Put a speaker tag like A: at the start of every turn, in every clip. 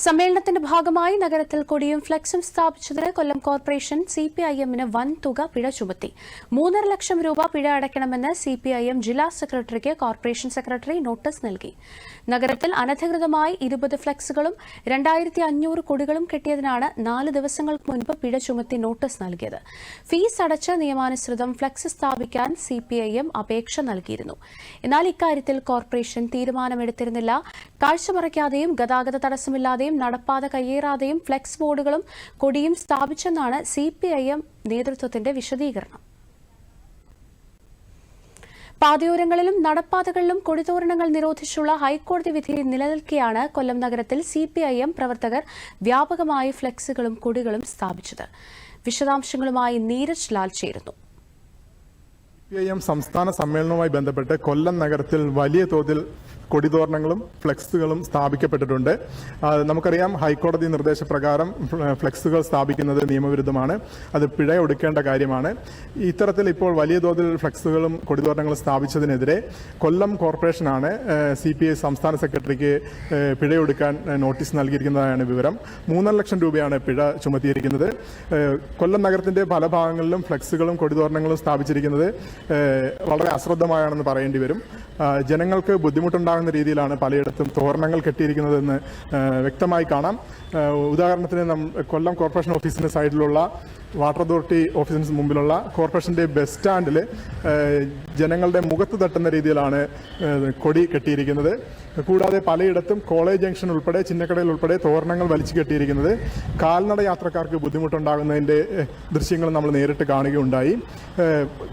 A: സമ്മേളനത്തിന്റെ ഭാഗമായി നഗരത്തിൽ കൊടിയും ഫ്ലെക്സും സ്ഥാപിച്ചതിന് കൊല്ലം കോർപ്പറേഷൻ സിപിഐഎമ്മിന് വൻ തുക പിഴ ചുമത്തി. 3.5 ലക്ഷം രൂപ പിഴ അടയ്ക്കണമെന്ന് സിപിഐഎം ജില്ലാ സെക്രട്ടറിക്ക് കോർപ്പറേഷൻ സെക്രട്ടറി നോട്ടീസ് നൽകി. നഗരത്തിൽ അനധികൃതമായി 20 ഫ്ലെക്സുകളും 2500 കൊടികളും കെട്ടിയതിനാണ് 4 ദിവസങ്ങൾക്ക് മുൻപ് പിഴ ചുമത്തി നോട്ടീസ് നൽകിയത്. ഫീസ് അടച്ച് നിയമാനുസൃതം ഫ്ലെക്സ് സ്ഥാപിക്കാൻ സിപിഐഎം അപേക്ഷ നൽകിയിരുന്നു. എന്നാൽ ഇക്കാര്യത്തിൽ കോർപ്പറേഷൻ തീരുമാനമെടുത്തിരുന്നില്ല. കാഴ്ചമറയ്ക്കാതെയും ഗതാഗത തടസ്സമില്ലാതെയും നടപ്പാത കയ്യേറാതെയും ഫ്ലെക്സ് ബോർഡുകളും കൊടിയും സ്ഥാപിച്ചെന്നാണ് സിപിഐഎം നേതൃത്വത്തിന്റെ വിശദീകരണം. പാതയോരങ്ങളിലും നടപ്പാതകളിലും കൊടിതോരണങ്ങൾ നിരോധിച്ചുള്ള ഹൈക്കോടതി വിധി നിലനിൽക്കെയാണ് കൊല്ലം നഗരത്തിൽ സിപിഐഎം പ്രവർത്തകർ വ്യാപകമായി ഫ്ലെക്സുകളും കൊടികളും സ്ഥാപിച്ചത്. വിശദാംശങ്ങളുമായി നീരജ് ലാൽ ചേരുന്നു.
B: സിപിഐഎം സംസ്ഥാന സമ്മേളനവുമായി ബന്ധപ്പെട്ട് കൊല്ലം നഗരത്തിൽ വലിയ തോതിൽ കൊടിതോരണങ്ങളും ഫ്ലെക്സുകളും സ്ഥാപിക്കപ്പെട്ടിട്ടുണ്ട്. നമുക്കറിയാം, ഹൈക്കോടതി നിർദ്ദേശപ്രകാരം ഫ്ലെക്സുകൾ സ്ഥാപിക്കുന്നത് നിയമവിരുദ്ധമാണ്. അത് പിഴ ഒടുക്കേണ്ട കാര്യമാണ്. ഇത്തരത്തിൽ ഇപ്പോൾ വലിയ തോതിൽ ഫ്ലെക്സുകളും കൊടിതോരണങ്ങളും സ്ഥാപിച്ചതിനെതിരെ കൊല്ലം കോർപ്പറേഷനാണ് സിപിഐ സംസ്ഥാന സെക്രട്ടറിക്ക് പിഴയൊടുക്കാൻ നോട്ടീസ് നൽകിയിരിക്കുന്നതാണ് വിവരം. 3.5 ലക്ഷം രൂപയാണ് പിഴ ചുമത്തിയിരിക്കുന്നത്. കൊല്ലം നഗരത്തിന്റെ പല ഭാഗങ്ങളിലും ഫ്ലെക്സുകളും കൊടിതോരണങ്ങളും സ്ഥാപിച്ചിരിക്കുന്നത് വളരെ അശ്രദ്ധമായാണെന്ന് പറയേണ്ടി വരും. ജനങ്ങൾക്ക് ബുദ്ധിമുട്ടുണ്ടാകുന്ന രീതിയിലാണ് പലയിടത്തും തോരണങ്ങൾ കെട്ടിയിരിക്കുന്നതെന്ന് വ്യക്തമായി കാണാം. ഉദാഹരണത്തിന് കൊല്ലം കോർപ്പറേഷൻ ഓഫീസിന്റെ സൈഡിലുള്ള വാട്ടർ അതോറിറ്റി ഓഫീസിന് മുമ്പിലുള്ള കോർപ്പറേഷന്റെ ബസ് സ്റ്റാൻഡിൽ ജനങ്ങളുടെ മുഖത്ത് തട്ടുന്ന രീതിയിലാണ് കൊടി കെട്ടിയിരിക്കുന്നത്. കൂടാതെ പലയിടത്തും കോളേജ് ജംഗ്ഷൻ ഉൾപ്പെടെ ചിന്നക്കടയിൽ ഉൾപ്പെടെ തോരണങ്ങൾ വലിച്ചു കെട്ടിയിരിക്കുന്നത് കാൽനട യാത്രക്കാർക്ക് ബുദ്ധിമുട്ടുണ്ടാകുന്നതിന്റെ ദൃശ്യങ്ങൾ നമ്മൾ നേരിട്ട് കാണുകയുണ്ടായി.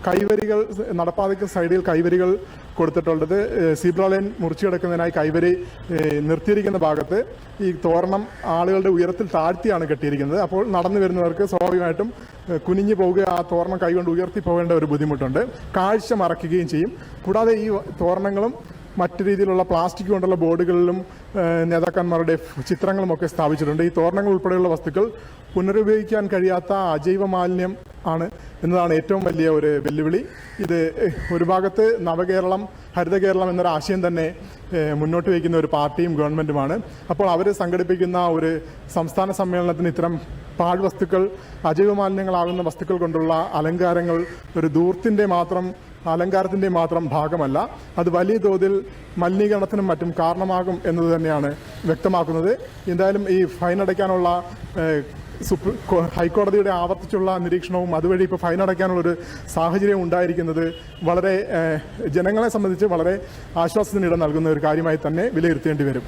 B: കൈവരികൾ, നടപ്പാതയ്ക്ക് സൈഡിൽ കൈവരികൾ കൊടുത്തിട്ടുള്ളത് സീബ്ര ലൈൻ മുറിച്ചു കിടക്കുന്നതിനായി കൈവരി നിർത്തിയിരിക്കുന്ന ഭാഗത്ത് ഈ തോരണം ആളുകളുടെ ഉയരത്തിൽ താഴ്ത്തിയാണ് കെട്ടിയിരിക്കുന്നത്. അപ്പോൾ നടന്നു വരുന്നവർക്ക് സ്വാഭാവികമായിട്ടും കുനിഞ്ഞു പോവുക, ആ തോരണം കൈകൊണ്ട് ഉയർത്തി പോകേണ്ട ഒരു ബുദ്ധിമുട്ടുണ്ട്. കാഴ്ച മറയ്ക്കുകയും ചെയ്യും. കൂടാതെ ഈ തോരണങ്ങളും മറ്റു രീതിയിലുള്ള പ്ലാസ്റ്റിക് കൊണ്ടുള്ള ബോർഡുകളിലും നേതാക്കന്മാരുടെ ചിത്രങ്ങളുമൊക്കെ സ്ഥാപിച്ചിട്ടുണ്ട്. ഈ തോരണങ്ങൾ ഉൾപ്പെടെയുള്ള വസ്തുക്കൾ പുനരുപയോഗിക്കാൻ കഴിയാത്ത അജൈവ മാലിന്യം ആണ് എന്നതാണ് ഏറ്റവും വലിയ ഒരു വെല്ലുവിളി. ഇത് ഒരു ഭാഗത്ത് നവകേരളം, ഹരിത കേരളം എന്നൊരു ആശയം തന്നെ മുന്നോട്ട് വയ്ക്കുന്ന ഒരു പാർട്ടിയും ഗവൺമെന്റുമാണ്. അപ്പോൾ അവർ സംഘടിപ്പിക്കുന്ന ഒരു സംസ്ഥാന സമ്മേളനത്തിന് ഇത്തരം പാഴ്വസ്തുക്കൾ, അജൈവ മാലിന്യങ്ങളാകുന്ന വസ്തുക്കൾ കൊണ്ടുള്ള അലങ്കാരങ്ങൾ ഒരു ധൂർത്തിന്റെ മാത്രം അലങ്കാരത്തിന്റെ മാത്രം ഭാഗമല്ല, അത് വലിയ തോതിൽ മലിനീകരണത്തിനും മറ്റും കാരണമാകും എന്നത് തന്നെയാണ് വ്യക്തമാക്കുന്നത്. എന്തായാലും ഈ ഫൈൻ അടയ്ക്കാനുള്ള ഹൈക്കോടതിയുടെ ആവർത്തിച്ചുള്ള നിരീക്ഷണവും അതുവഴി ഇപ്പോൾ ഫൈൻ അടയ്ക്കാനുള്ളൊരു സാഹചര്യം ഉണ്ടായിരിക്കുന്നത് വളരെ ജനങ്ങളെ സംബന്ധിച്ച് വളരെ ആശ്വാസത്തിന് ഇട നൽകുന്ന ഒരു കാര്യമായി തന്നെ വിലയിരുത്തേണ്ടി വരും.